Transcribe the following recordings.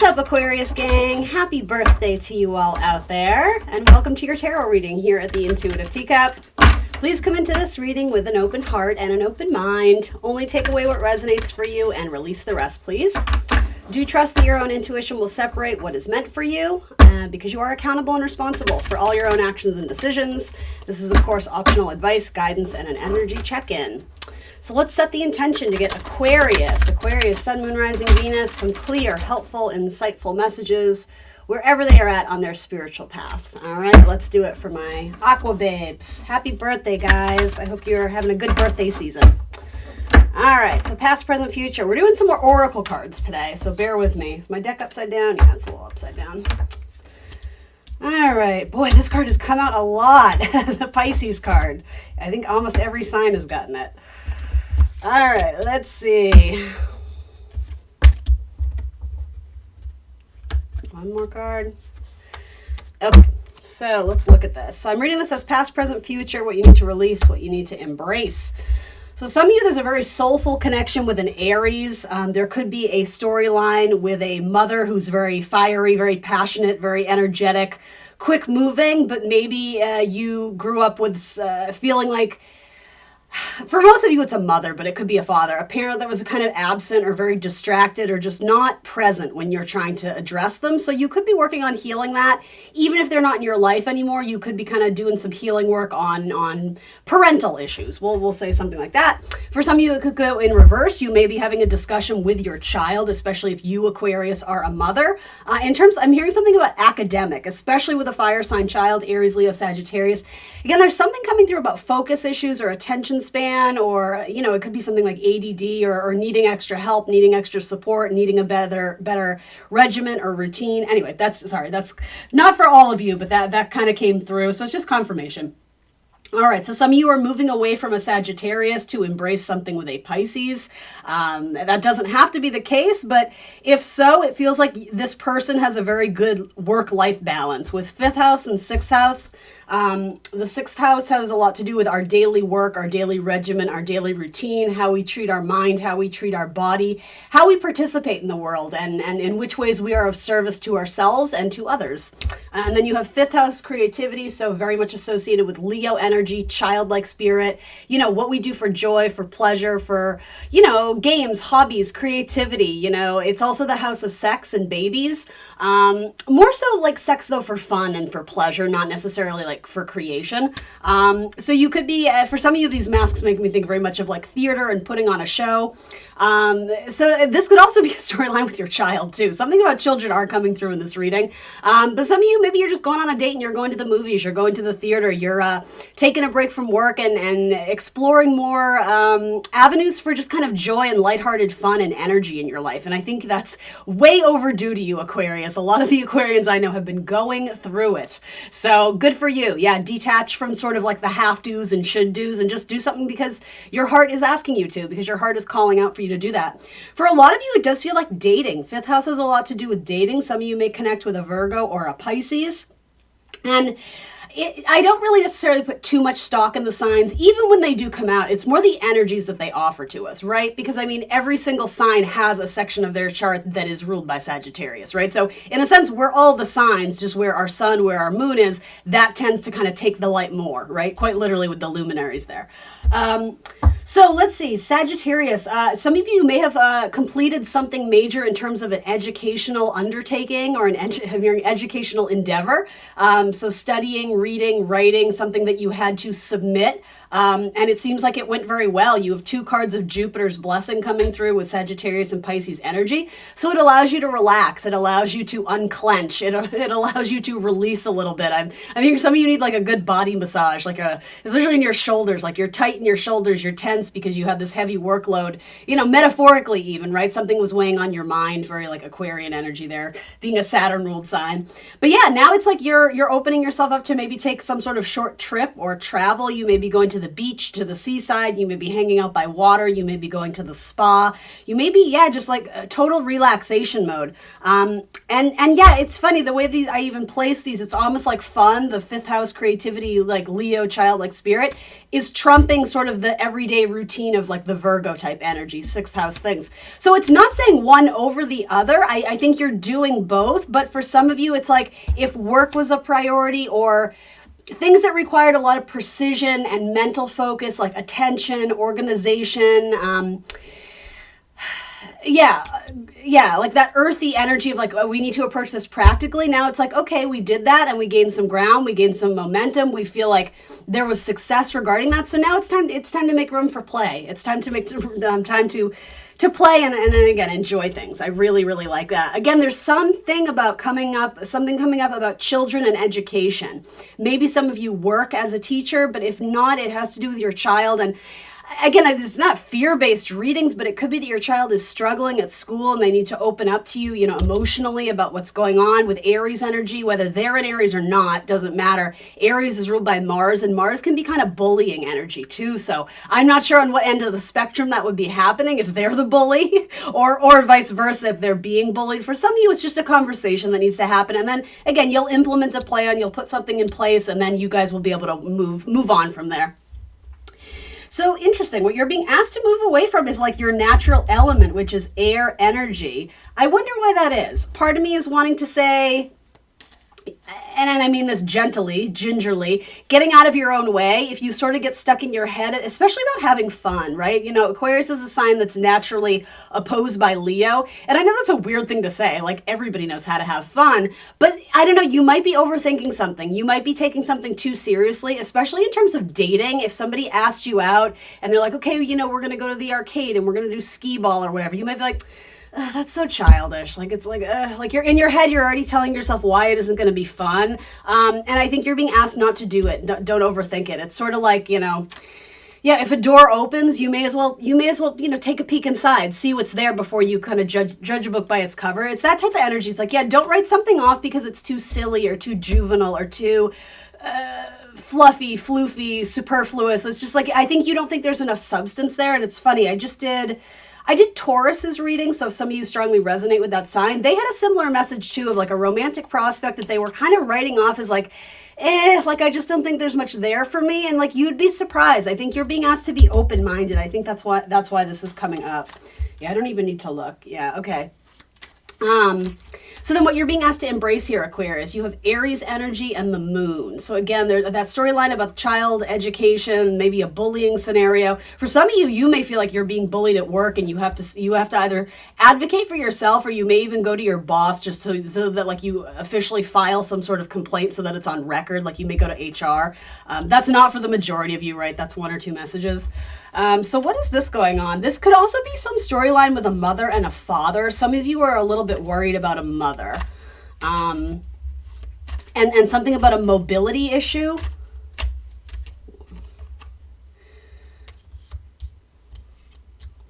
up, Aquarius gang? Happy birthday to you all out there, and welcome to your tarot reading here at the Intuitive Teacup. Please come into this reading with an open heart and an open mind. Only take away what resonates for you and release the rest, please. Do trust that your own intuition will separate what is meant for you, because you are accountable and responsible for all your own actions and decisions. This is, of course, optional advice, guidance, and an energy check-in. So let's set the intention to get Aquarius, Sun, Moon, Rising, Venus, some clear, helpful, insightful messages wherever they are at on their spiritual path. All right, let's do it for my Aqua Babes. Happy birthday, guys. I hope you're having a good birthday season. All right, so past, present, future. We're doing some more oracle cards today, so bear with me. Is my deck upside down? Yeah, it's a little upside down. All right, boy, this card has come out a lot. The Pisces card. I think almost every sign has gotten it. All right, let's see. One more card. Okay, so let's look at this. So I'm reading this as past, present, future, what you need to release, what you need to embrace. So some of you, there's a very soulful connection with an Aries. There could be a storyline with a mother who's very fiery, very passionate, very energetic, quick moving, but maybe you grew up with feeling like, for most of you, it's a mother, but it could be a father, a parent that was kind of absent or very distracted or just not present when you're trying to address them. So you could be working on healing that. Even if they're not in your life anymore, you could be kind of doing some healing work on parental issues. We'll say something like that. For some of you, it could go in reverse. You may be having a discussion with your child, especially if you, Aquarius, are a mother. In terms, I'm hearing something about academic, especially with a fire sign child, Aries, Leo, Sagittarius. Again, there's something coming through about focus issues or attention span, or it could be something like ADD or needing extra help, needing extra support, needing a better regimen or routine. Anyway, that's not for all of you, but that kind of came through. So it's just confirmation. All right, so some of you are moving away from a Sagittarius to embrace something with a Pisces. That doesn't have to be the case, but if so, it feels like this person has a very good work-life balance. With fifth house and sixth house, the sixth house has a lot to do with our daily work, our daily regimen, our daily routine, how we treat our mind, how we treat our body, how we participate in the world, and in which ways we are of service to ourselves and to others. And then you have fifth house creativity, so very much associated with Leo energy, childlike spirit, what we do for joy, for pleasure, for, games, hobbies, creativity. It's also the house of sex and babies. More so like sex, though, for fun and for pleasure, not necessarily like for creation. So you could be, for some of you, these masks make me think very much of like theater and putting on a show. So this could also be a storyline with your child too. Something about children are coming through in this reading. But some of you, maybe you're just going on a date and you're going to the movies, you're going to the theater, you're taking a break from work and exploring more avenues for just kind of joy and lighthearted fun and energy in your life. And I think that's way overdue to you, Aquarius. A lot of the Aquarians I know have been going through it. So good for you. Yeah, detach from sort of like the have-dos and should-dos and just do something because your heart is asking you to, because your heart is calling out for you to do that. For a lot of you, it does feel like dating. Fifth house has a lot to do with dating. Some of you may connect with a Virgo or a Pisces. And I don't really necessarily put too much stock in the signs. Even when they do come out, it's more the energies that they offer to us, right? Because, every single sign has a section of their chart that is ruled by Sagittarius, right? So, in a sense, we're all the signs, just where our sun, where our moon is, that tends to kind of take the light more, right? Quite literally with the luminaries there. So let's see, Sagittarius, some of you may have completed something major in terms of an educational undertaking or an educational endeavor. So studying, reading, writing, something that you had to submit. And it seems like it went very well. You have two cards of Jupiter's blessing coming through with Sagittarius and Pisces energy. So it allows you to relax. It allows you to unclench. It allows you to release a little bit. I think some of you need like a good body massage, especially in your shoulders, like you're tight in your shoulders, you're tense because you have this heavy workload, metaphorically even, right? Something was weighing on your mind, very like Aquarian energy there, being a Saturn ruled sign. But yeah, now it's like you're opening yourself up to maybe take some sort of short trip or travel. You may be going to the beach, to the seaside. You may be hanging out by water. You may be going to the spa. You may be, just like a total relaxation mode. And yeah, it's funny the way I even place these. It's almost like fun. The fifth house creativity, like Leo childlike spirit, is trumping sort of the everyday routine of like the Virgo type energy, sixth house things. So it's not saying one over the other. I think you're doing both. But for some of you, it's like if work was a priority or things that required a lot of precision and mental focus, like attention, organization, like that earthy energy of like, oh, we need to approach this practically. Now it's like, okay, we did that and we gained some ground, we gained some momentum. We feel like there was success regarding that. So now it's time to make room for play. It's time to make time to play and then again, enjoy things. I really, really like that. Again, there's something coming up about children and education. Maybe some of you work as a teacher, but if not, it has to do with your child. And again, it's not fear-based readings, but it could be that your child is struggling at school and they need to open up to you, emotionally about what's going on with Aries energy. Whether they're in Aries or not, doesn't matter. Aries is ruled by Mars, and Mars can be kind of bullying energy too. So I'm not sure on what end of the spectrum that would be happening, if they're the bully or vice versa, if they're being bullied. For some of you, it's just a conversation that needs to happen. And then again, you'll implement a plan, you'll put something in place, and then you guys will be able to move on from there. So interesting. What you're being asked to move away from is like your natural element, which is air energy. I wonder why that is. Part of me is wanting to say, and I mean this gently, gingerly, getting out of your own way. If you sort of get stuck in your head, especially about having fun, right? Aquarius is a sign that's naturally opposed by Leo. And I know that's a weird thing to say, like everybody knows how to have fun, but I don't know, you might be overthinking something. You might be taking something too seriously, especially in terms of dating. If somebody asked you out and they're like, okay, we're going to go to the arcade and we're going to do skee ball or whatever, you might be like, that's so childish. Like, it's like you're in your head, you're already telling yourself why it isn't going to be fun. And I think you're being asked not to do it. Don't overthink it. It's sort of like, if a door opens, you may as well, take a peek inside, see what's there before you kind of judge a book by its cover. It's that type of energy. It's like, don't write something off because it's too silly or too juvenile or too fluffy, floofy, superfluous. It's just like, I think you don't think there's enough substance there. And it's funny. I did Taurus's reading, so if some of you strongly resonate with that sign, they had a similar message too of like a romantic prospect that they were kind of writing off as like, I just don't think there's much there for me. And like, you'd be surprised. I think you're being asked to be open-minded. I think that's why this is coming up. Yeah, I don't even need to look. Yeah, okay. So then what you're being asked to embrace here, Aquarius, you have Aries energy and the moon. So again, there's that storyline about child education, maybe a bullying scenario. For some of you, you may feel like you're being bullied at work and you have to either advocate for yourself or you may even go to your boss just so that like you officially file some sort of complaint so that it's on record. Like you may go to HR. That's not for the majority of you, right? That's one or two messages. So what is this going on? This could also be some storyline with a mother and a father. Some of you are a little bit worried about a mother. And something about a mobility issue.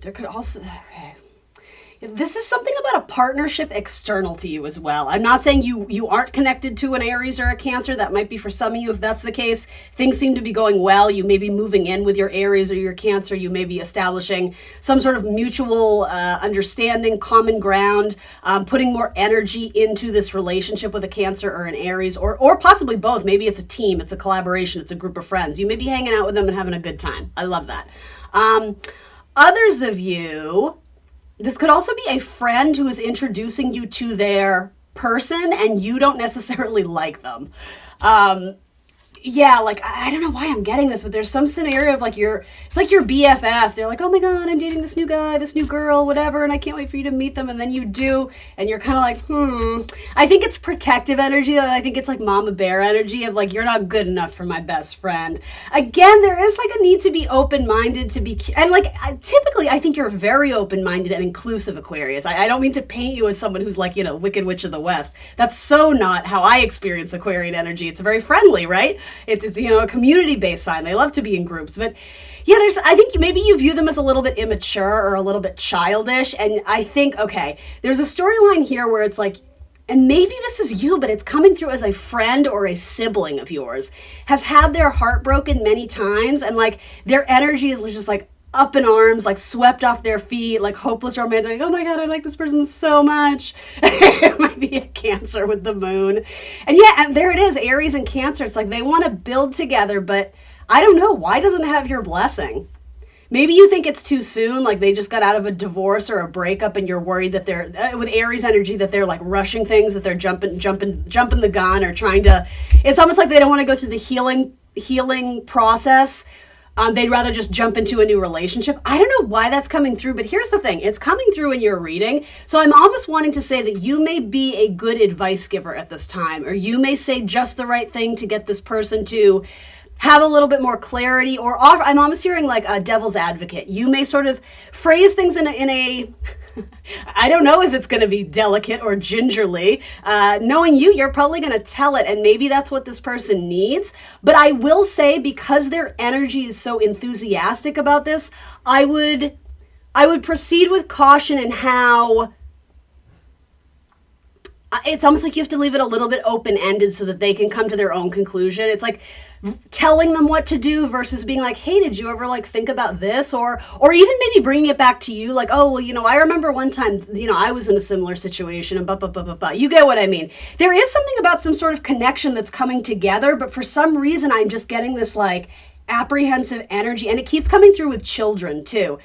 There could also, okay. This is something about a partnership external to you as well. I'm not saying you aren't connected to an Aries or a Cancer. That might be for some of you. If that's the case, things seem to be going well. You may be moving in with your Aries or your Cancer. You may be establishing some sort of mutual understanding, common ground, putting more energy into this relationship with a Cancer or an Aries, or possibly both. Maybe it's a team, it's a collaboration, it's a group of friends. You may be hanging out with them and having a good time. I love that. Others of you, this could also be a friend who is introducing you to their person and you don't necessarily like them. I don't know why I'm getting this, but there's some scenario of like it's like your BFF. They're like, oh my God, I'm dating this new guy, this new girl, whatever, and I can't wait for you to meet them. And then you do, and you're kind of like, I think it's protective energy. I think it's like mama bear energy of like, you're not good enough for my best friend. Again, there is like a need to be open-minded, and like, typically I think you're very open-minded and inclusive, Aquarius. I don't mean to paint you as someone who's like, Wicked Witch of the West. That's so not how I experience Aquarian energy. It's very friendly, right? It's a community-based sign. They love to be in groups. But yeah, I think maybe you view them as a little bit immature or a little bit childish. And I think, okay, there's a storyline here where it's like, and maybe this is you, but it's coming through as a friend or a sibling of yours, has had their heart broken many times, and like their energy is just like up in arms, like swept off their feet, like hopeless romantic, like, oh my God, I like this person so much. It might be a Cancer with the moon. And yeah, and there it is, Aries and Cancer. It's like they want to build together, but I don't know, why doesn't it have your blessing? Maybe you think it's too soon, like they just got out of a divorce or a breakup, and you're worried that they're with Aries energy, that they're like rushing things, that they're jumping the gun, or trying to. It's almost like they don't want to go through the healing process. They'd rather just jump into a new relationship. I don't know why that's coming through, but here's the thing: it's coming through in your reading. So I'm almost wanting to say that you may be a good advice giver at this time, or you may say just the right thing to get this person to have a little bit more clarity, or offer. I'm almost hearing like a devil's advocate. You may sort of phrase things in a I don't know if it's going to be delicate or gingerly. Knowing you, you're probably going to tell it, and maybe that's what this person needs. But I will say, because their energy is so enthusiastic about this, I would proceed with caution in how. It's almost like you have to leave it a little bit open-ended so that they can come to their own conclusion. It's like telling them what to do versus being like, hey, did you ever like think about this? Or even maybe bringing it back to you, like, oh, well, I remember one time, I was in a similar situation, and blah, blah, blah, blah, blah. You get what I mean? There is something about some sort of connection that's coming together, but for some reason, I'm just getting this like apprehensive energy, and it keeps coming through with children too.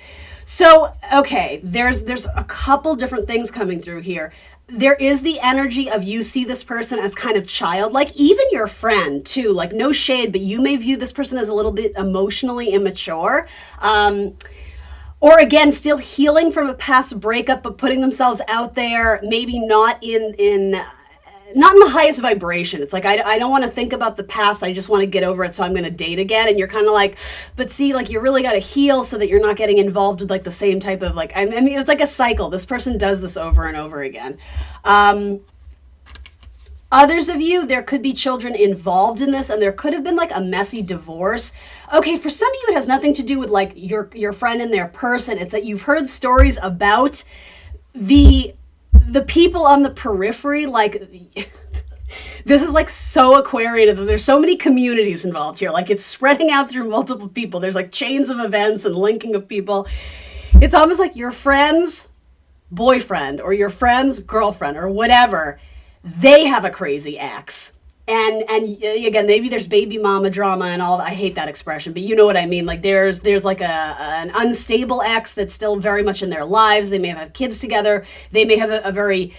So, okay, there's a couple different things coming through here. There is the energy of you see this person as kind of childlike, even your friend too, like no shade, but you may view this person as a little bit emotionally immature. Or again, still healing from a past breakup, but putting themselves out there, maybe not in the highest vibration. It's like, I don't want to think about the past. I just want to get over it. So I'm going to date again. And you're kind of like, but see, like you really got to heal so that you're not getting involved with like the same type of like, I mean, it's like a cycle. This person does this over and over again. Others of you, there could be children involved in this, and there could have been like a messy divorce. Okay, for some of you, it has nothing to do with like your friend and their person. It's that you've heard stories about the people on the periphery, like this is like so Aquarian. There's so many communities involved here. Like it's spreading out through multiple people. There's like chains of events and linking of people. It's almost like your friend's boyfriend or your friend's girlfriend or whatever, they have a crazy ex. And again, maybe there's baby mama drama and all that. I hate that expression, but you know what I mean. Like there's like an unstable ex that's still very much in their lives. They may have had kids together. They may have a very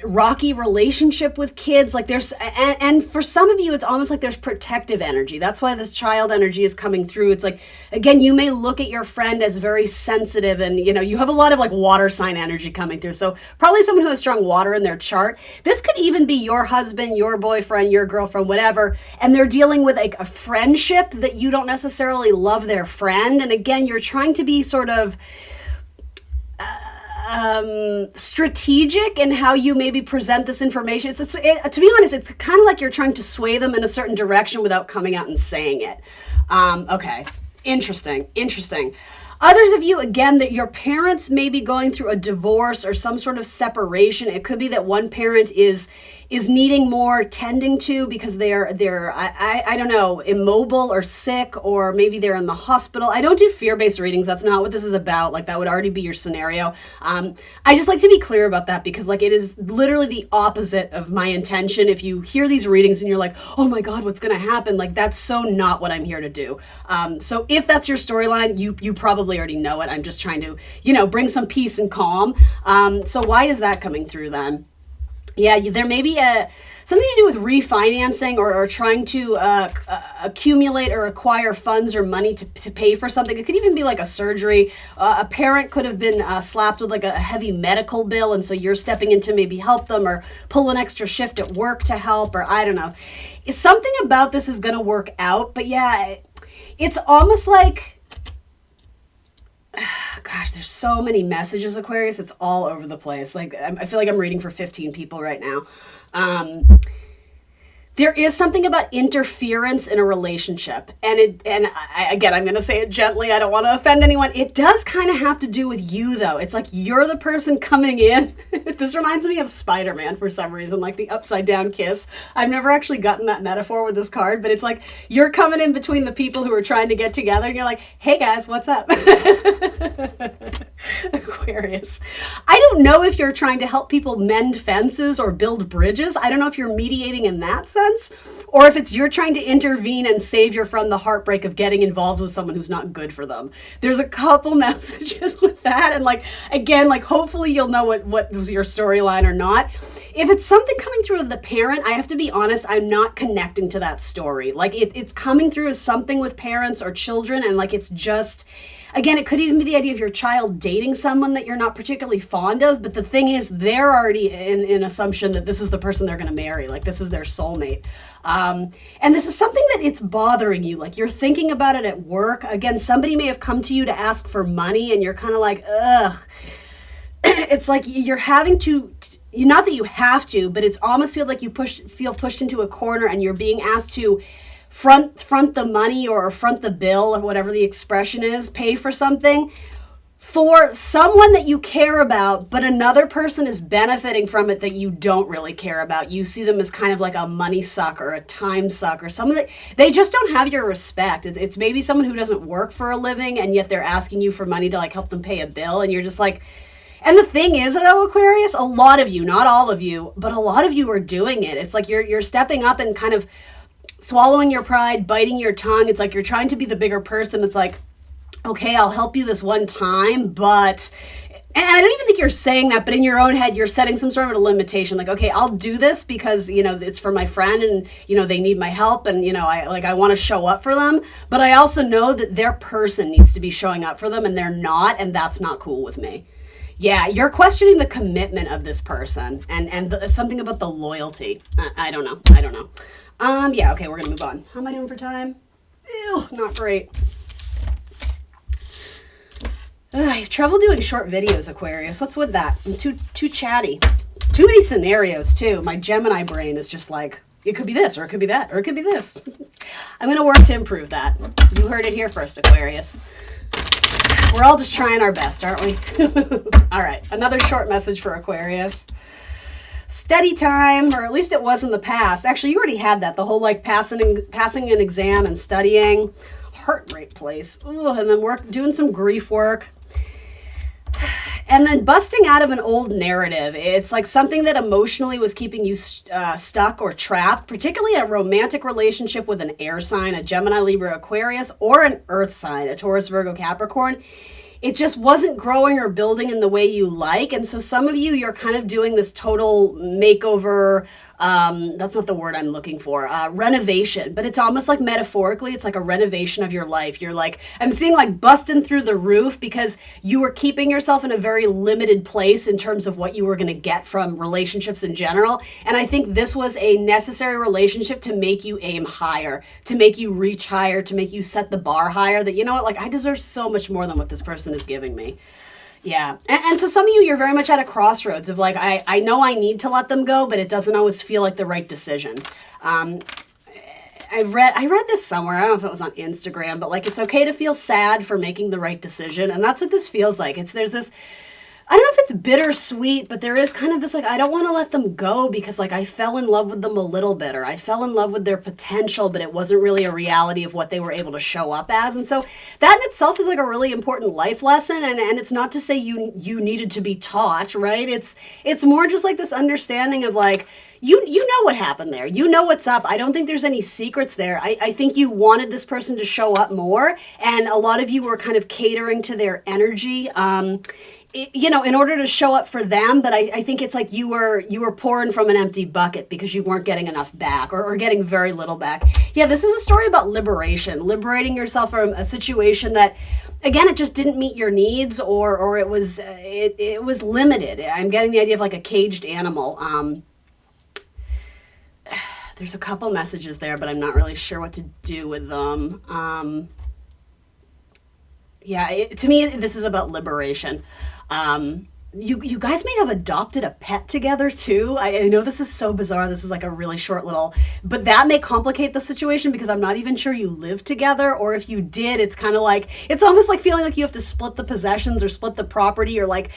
rocky relationship with kids. Like there's, and for some of you, it's almost like there's protective energy. That's why this child energy is coming through. It's like, again, you may look at your friend as very sensitive, and you have a lot of like water sign energy coming through. So probably someone who has strong water in their chart. This could even be your husband, your boyfriend, your girlfriend, whatever. And they're dealing with like a friendship that you don't necessarily love their friend. And again, you're trying to be sort of strategic in how you maybe present this information. To be honest, it's kind of like you're trying to sway them in a certain direction without coming out and saying it. Okay, interesting. Others of you, again, that your parents may be going through a divorce or some sort of separation. It could be that one parent is needing more tending to because they're I don't know, immobile or sick, or maybe they're in the hospital. I don't do fear-based readings. That's not what this is about. Like that would already be your scenario. I just like to be clear about that, because like it is literally the opposite of my intention. If you hear these readings and you're like, oh my God, what's going to happen? Like that's so not what I'm here to do. So if that's your storyline, you probably already know it. I'm just trying to, bring some peace and calm. So why is that coming through then? Yeah, there may be something to do with refinancing or trying to accumulate or acquire funds or money to pay for something. It could even be like a surgery. A parent could have been slapped with like a heavy medical bill, and so you're stepping in to maybe help them or pull an extra shift at work to help, or I don't know. Something about this is going to work out, but yeah, it's almost like, gosh, there's so many messages, Aquarius. It's all over the place. Like I feel like I'm reading for 15 people right now. there is something about interference in a relationship. Again, I'm going to say it gently. I don't want to offend anyone. It does kind of have to do with you, though. It's like you're the person coming in. This reminds me of Spider-Man for some reason, like the upside down kiss. I've never actually gotten that metaphor with this card, but it's like you're coming in between the people who are trying to get together and you're like, hey guys, what's up? Aquarius. I don't know if you're trying to help people mend fences or build bridges. I don't know if you're mediating in that sense, or if it's you're trying to intervene and save your friend the heartbreak of getting involved with someone who's not good for them. There's a couple messages with that, and like again, like hopefully you'll know what was your storyline or not. If it's something coming through with the parent, I have to be honest, I'm not connecting to that story. Like it's coming through as something with parents or children, and like it's just, again, it could even be the idea of your child dating someone that you're not particularly fond of, but the thing is, they're already in assumption that this is the person they're going to marry, like this is their soulmate. And this is something that it's bothering you, like you're thinking about it at work. Again, somebody may have come to you to ask for money, and you're kind of like, ugh. It's like you're having to, not that you have to, but it's almost feel like you feel pushed into a corner, and you're being asked to front the money or front the bill or whatever the expression is, pay for something for someone that you care about, but another person is benefiting from it that you don't really care about. You see them as kind of like a money suck or a time suck or someone that they just don't have your respect. It's maybe someone who doesn't work for a living, and yet they're asking you for money to like help them pay a bill, and you're just like, and the thing is, though, Aquarius, a lot of you, not all of you, but a lot of you are doing it. It's like you're stepping up and kind of swallowing your pride, biting your tongue. It's like you're trying to be the bigger person. It's like, okay, I'll help you this one time, but, and I don't even think you're saying that, but in your own head, you're setting some sort of a limitation. Like, okay, I'll do this because, you know, it's for my friend and, you know, they need my help and, you know, I want to show up for them, but I also know that their person needs to be showing up for them and they're not, and that's not cool with me. Yeah, you're questioning the commitment of this person and something about the loyalty. I don't know. Yeah, okay, we're going to move on. How am I doing for time? Ew, not great. I have trouble doing short videos, Aquarius. What's with that? I'm too chatty. Too many scenarios, too. My Gemini brain is just like, it could be this, or it could be that, or it could be this. I'm going to work to improve that. You heard it here first, Aquarius. We're all just trying our best, aren't we? All right, another short message for Aquarius. Study time, or at least it was in the past. Actually, you already had that, the whole like passing an exam and studying. Heartbreak place. Ooh, and then doing some grief work. And then busting out of an old narrative. It's like something that emotionally was keeping you stuck or trapped, particularly a romantic relationship with an air sign, a Gemini, Libra, Aquarius, or an earth sign, a Taurus, Virgo, Capricorn. It just wasn't growing or building in the way you like. And so some of you, you're kind of doing this total makeover. That's not the word I'm looking for. Renovation, but it's almost like metaphorically, it's like a renovation of your life. You're like, I'm seeing like busting through the roof because you were keeping yourself in a very limited place in terms of what you were going to get from relationships in general. And I think this was a necessary relationship to make you aim higher, to make you reach higher, to make you set the bar higher that, you know what, like I deserve so much more than what this person is giving me. Yeah. And so some of you, you're very much at a crossroads of like, I know I need to let them go, but it doesn't always feel like the right decision. I read this somewhere. I don't know if it was on Instagram, but like, it's okay to feel sad for making the right decision. And that's what this feels like. There's this, I don't know if it's bittersweet, but there is kind of this like, I don't want to let them go because like I fell in love with them a little bit, or I fell in love with their potential, but it wasn't really a reality of what they were able to show up as. And so that in itself is like a really important life lesson. And it's not to say you needed to be taught, right? It's more just like this understanding of like, you know what happened there. You know what's up. I don't think there's any secrets there. I think you wanted this person to show up more. And a lot of you were kind of catering to their energy. You know, in order to show up for them, but I think it's like you were pouring from an empty bucket because you weren't getting enough back or getting very little back. Yeah, this is a story about liberation, liberating yourself from a situation that, again, it just didn't meet your needs or it was limited. I'm getting the idea of like a caged animal. There's a couple messages there, but I'm not really sure what to do with them. To me, this is about liberation. you guys may have adopted a pet together too. I know this is so bizarre. This is like a really short little, but that may complicate the situation because I'm not even sure you live together, or if you did, it's kind of like, it's almost like feeling like you have to split the possessions or split the property, or like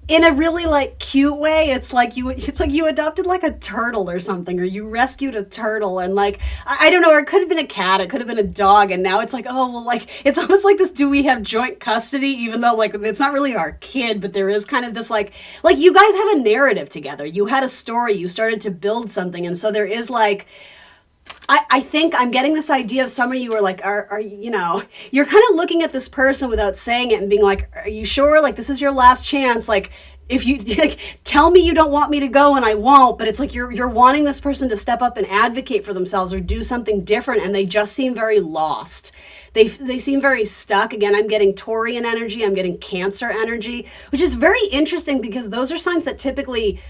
in a really like cute way. It's like you adopted like a turtle or something, or you rescued a turtle, and like, I don't know, or it could have been a cat, it could have been a dog, and now it's like, oh, well, like, it's almost like this, do we have joint custody, even though like it's not really our kid, but there is kind of this like you guys have a narrative together. You had a story, you started to build something, and so there is like, I think I'm getting this idea of some of you are like, are you know, you're kind of looking at this person without saying it and being like, are you sure? Like, this is your last chance. Like, if you like, tell me you don't want me to go and I won't, but it's like you're wanting this person to step up and advocate for themselves or do something different, and they just seem very lost. They seem very stuck. Again, I'm getting Taurian energy, I'm getting Cancer energy, which is very interesting because those are signs that typically,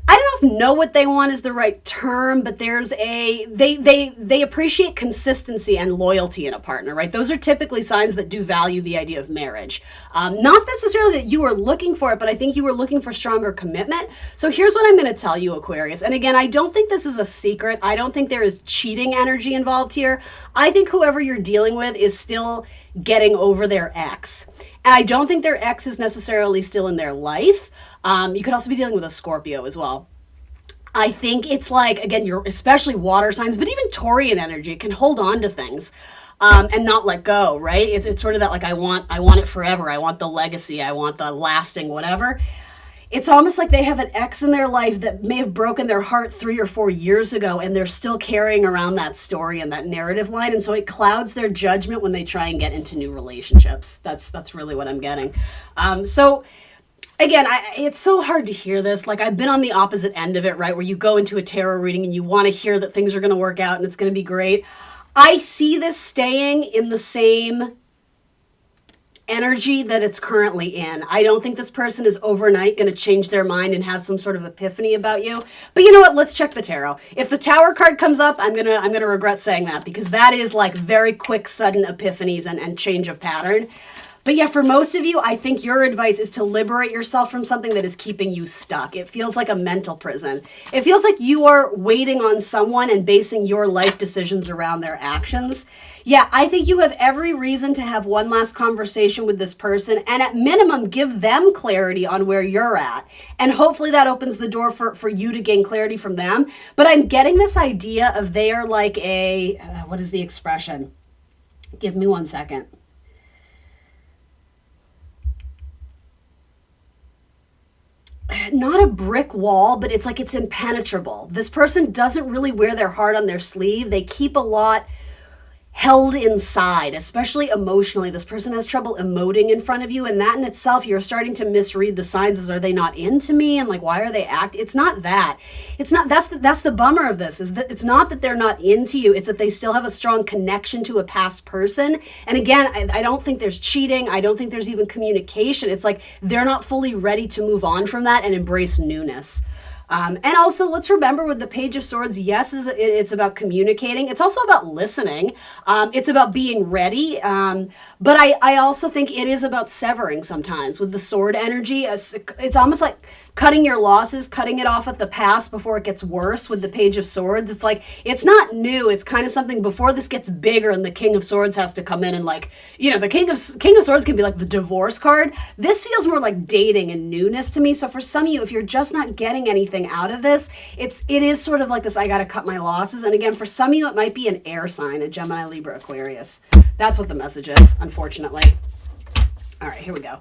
I don't know what they want is the right term, but there's they appreciate consistency and loyalty in a partner, right? Those are typically signs that do value the idea of marriage. Not necessarily that you were looking for it, but I think you were looking for stronger commitment. So here's what I'm going to tell you, Aquarius. And again, I don't think this is a secret. I don't think there is cheating energy involved here. I think whoever you're dealing with is still getting over their ex. And I don't think their ex is necessarily still in their life. You could also be dealing with a Scorpio as well. I think it's like, again, you're especially water signs, but even Taurian energy can hold on to things and not let go, right? It's sort of that like, I want it forever. I want the legacy. I want the lasting whatever. It's almost like they have an ex in their life that may have broken their heart 3 or 4 years ago, and they're still carrying around that story and that narrative line. And so it clouds their judgment when they try and get into new relationships. That's really what I'm getting. So again, it's so hard to hear this. Like, I've been on the opposite end of it, right? Where you go into a tarot reading and you want to hear that things are going to work out and it's going to be great. I see this staying in the same energy that it's currently in. I don't think this person is overnight going to change their mind and have some sort of epiphany about you. But you know what? Let's check the tarot. If the Tower card comes up, I'm gonna regret saying that, because that is like very quick, sudden epiphanies and change of pattern. But yeah, for most of you, I think your advice is to liberate yourself from something that is keeping you stuck. It feels like a mental prison. It feels like you are waiting on someone and basing your life decisions around their actions. Yeah, I think you have every reason to have one last conversation with this person, and at minimum, give them clarity on where you're at. And hopefully that opens the door for you to gain clarity from them. But I'm getting this idea of they are like a, what is the expression? Give me 1 second. Not a brick wall, but it's like it's impenetrable. This person doesn't really wear their heart on their sleeve. They keep a lot held inside, especially emotionally. This person has trouble emoting in front of you, and that in itself, you're starting to misread the signs as, are they not into me? And like, why are they acting? It's not that. It's not, that's the bummer of this, is that it's not that they're not into you. It's that they still have a strong connection to a past person. And again, I don't think there's cheating. I don't think there's even communication. It's like they're not fully ready to move on from that and embrace newness. And also, let's remember with the Page of Swords, yes, it's about communicating. It's also about listening. It's about being ready. But I also think it is about severing sometimes with the sword energy. It's almost like cutting your losses, cutting it off at the past before it gets worse with the Page of Swords. It's like, it's not new. It's kind of something before this gets bigger and the King of Swords has to come in and like, you know, the King of Swords can be like the divorce card. This feels more like dating and newness to me. So for some of you, if you're just not getting anything out of this, it is sort of like this, I got to cut my losses. And again, for some of you, it might be an air sign, a Gemini, Libra, Aquarius. That's what the message is, unfortunately. All right, here we go.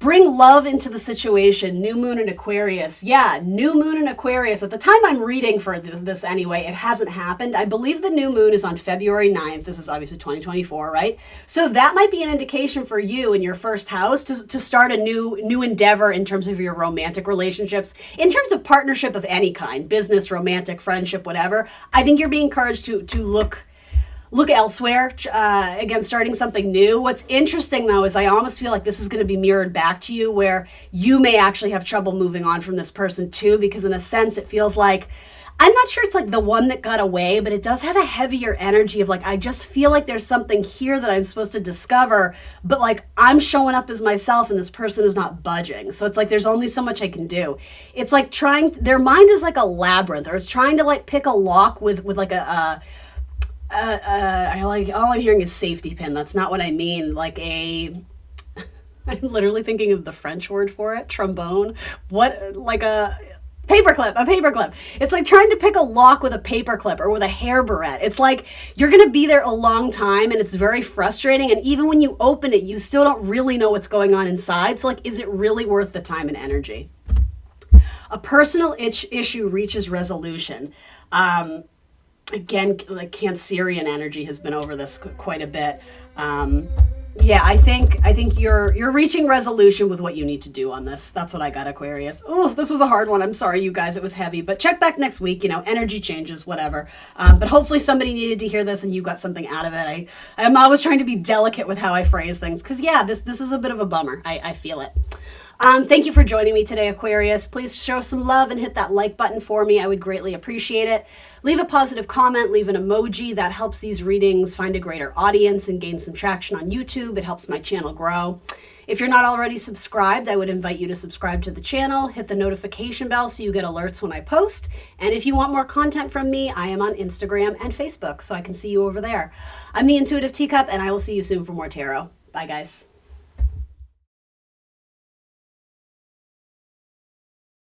Bring love into the situation. New moon in Aquarius. Yeah, new moon in Aquarius. At the time I'm reading for this anyway, it hasn't happened. I believe the new moon is on February 9th. This is obviously 2024, right? So that might be an indication for you in your first house to start a new endeavor in terms of your romantic relationships, in terms of partnership of any kind, business, romantic, friendship, whatever. I think you're being encouraged to look elsewhere, again, starting something new. What's interesting, though, is I almost feel like this is going to be mirrored back to you, where you may actually have trouble moving on from this person, too, because in a sense, it feels like, I'm not sure it's like the one that got away, but it does have a heavier energy of like, I just feel like there's something here that I'm supposed to discover, but like I'm showing up as myself and this person is not budging. So it's like there's only so much I can do. It's like their mind is like a labyrinth, or it's trying to like pick a lock with like I like, all I'm hearing is safety pin. That's not what I mean. Like I'm literally thinking of the French word for it, trombone. What, like a paperclip. It's like trying to pick a lock with a paperclip or with a hair barrette. It's like you're going to be there a long time and it's very frustrating. And even when you open it, you still don't really know what's going on inside. So like, is it really worth the time and energy? A personal issue reaches resolution. Again, like Cancerian energy has been over this quite a bit. Yeah, I think you're reaching resolution with what you need to do on this. That's what I got, Aquarius. Oh, this was a hard one. I'm sorry, you guys. It was heavy, but check back next week. You know, energy changes, whatever. But hopefully somebody needed to hear this and you got something out of it. I'm always trying to be delicate with how I phrase things because yeah, this is a bit of a bummer. I feel it. Thank you for joining me today, Aquarius. Please show some love and hit that like button for me. I would greatly appreciate it. Leave a positive comment, leave an emoji. That helps these readings find a greater audience and gain some traction on YouTube. It helps my channel grow. If you're not already subscribed, I would invite you to subscribe to the channel, hit the notification bell so you get alerts when I post. And if you want more content from me, I am on Instagram and Facebook, so I can see you over there. I'm the Intuitive Teacup, and I will see you soon for more tarot. Bye, guys.